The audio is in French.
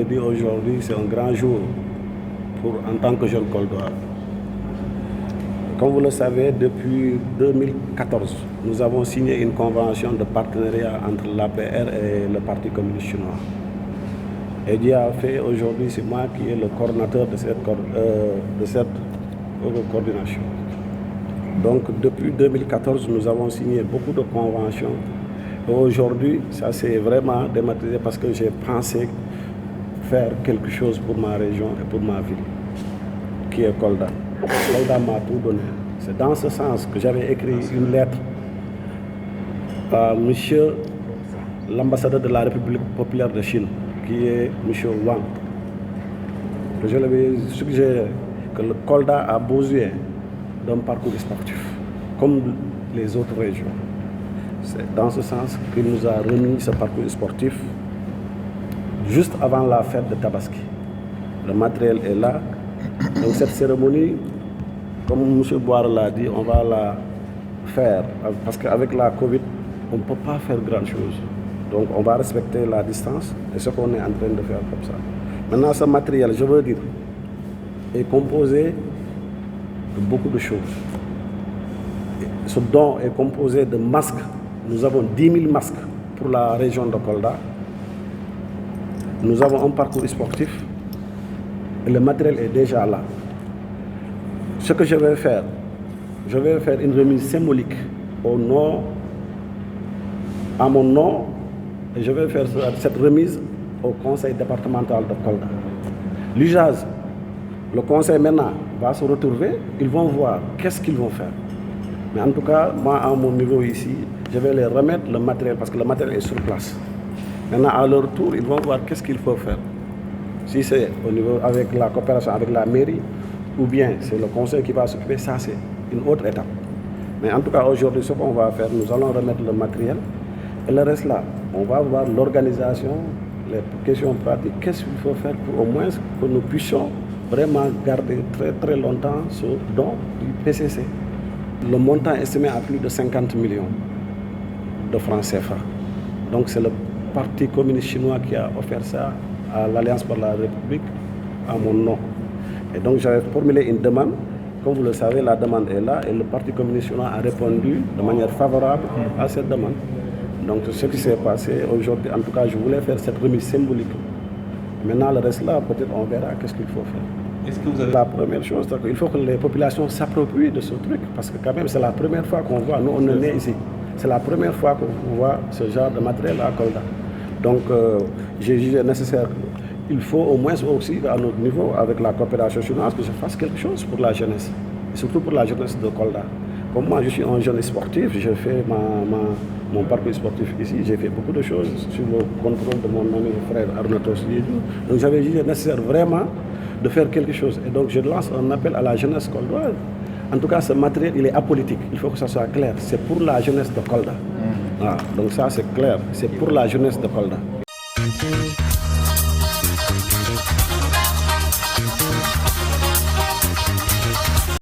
Je dis aujourd'hui, c'est un grand jour en tant que jeune Coldois. Comme vous le savez, depuis 2014, nous avons signé une convention de partenariat entre l'APR et le Parti communiste chinois. Et Dieu a fait aujourd'hui, c'est moi qui est le coordinateur de cette coordination. Donc depuis 2014, nous avons signé beaucoup de conventions. Et aujourd'hui, ça s'est vraiment dématérialisé parce que j'ai pensé faire quelque chose pour ma région et pour ma ville, qui est Kolda. Kolda m'a tout donné. C'est dans ce sens que j'avais écrit une lettre à monsieur l'ambassadeur de la République populaire de Chine, qui est monsieur Wang. Je lui ai suggéré que le Kolda a besoin d'un parcours sportif, comme les autres régions. C'est dans ce sens qu'il nous a remis ce parcours sportif juste avant la fête de Tabaski. Le matériel est là. Donc cette cérémonie, comme M. Boire l'a dit, on va la faire. Parce qu'avec la Covid, on ne peut pas faire grand chose. Donc on va respecter la distance et ce qu'on est en train de faire comme ça. Maintenant, ce matériel, je veux dire, est composé de beaucoup de choses. Ce don est composé de masques. Nous avons 10 000 masques pour la région de Kolda. Nous avons un parcours sportif et le matériel est déjà là. Ce que je vais faire une remise symbolique à mon nom, et je vais faire cette remise au conseil départemental de Kolda. L'UJAS, le conseil maintenant va se retrouver, ils vont voir qu'est-ce qu'ils vont faire. Mais en tout cas, moi à mon niveau ici, je vais les remettre le matériel parce que le matériel est sur place. Maintenant, à leur tour, ils vont voir qu'est-ce qu'il faut faire. Si c'est au niveau avec la coopération avec la mairie, ou bien c'est le conseil qui va s'occuper, ça c'est une autre étape. Mais en tout cas, aujourd'hui, ce qu'on va faire, nous allons remettre le matériel. Et le reste là, on va voir l'organisation, les questions pratiques, qu'est-ce qu'il faut faire pour au moins que nous puissions vraiment garder très très longtemps ce don du PCC. Le montant estimé à plus de 50 millions de francs CFA. Donc c'est le Parti communiste chinois qui a offert ça à l'Alliance pour la République à mon nom. Et donc j'avais formulé une demande. Comme vous le savez, la demande est là et le Parti communiste chinois a répondu de manière favorable à cette demande. Donc ce qui s'est passé aujourd'hui, en tout cas, je voulais faire cette remise symbolique. Maintenant, le reste là, peut-être on verra qu'est-ce qu'il faut faire. Est-ce que vous avez... La première chose, c'est qu'il faut que les populations s'approprient de ce truc, parce que quand même, c'est la première fois qu'on voit, nous on est nés ici, c'est la première fois qu'on voit ce genre de matériel à Kolda. Donc, j'ai jugé nécessaire, il faut au moins aussi, à notre niveau, avec la coopération chinoise, que je fasse quelque chose pour la jeunesse, et surtout pour la jeunesse de Kolda. Comme moi, je suis un jeune sportif, j'ai fait mon parcours sportif ici, j'ai fait beaucoup de choses sous le contrôle de mon ami frère Arnaud Sliedou. Donc, j'avais jugé nécessaire vraiment de faire quelque chose. Et donc, je lance un appel à la jeunesse coldoise. En tout cas, ce matériel, il est apolitique. Il faut que ça soit clair. C'est pour la jeunesse de Kolda. Voilà. Donc ça, c'est clair. C'est pour la jeunesse de Kolda.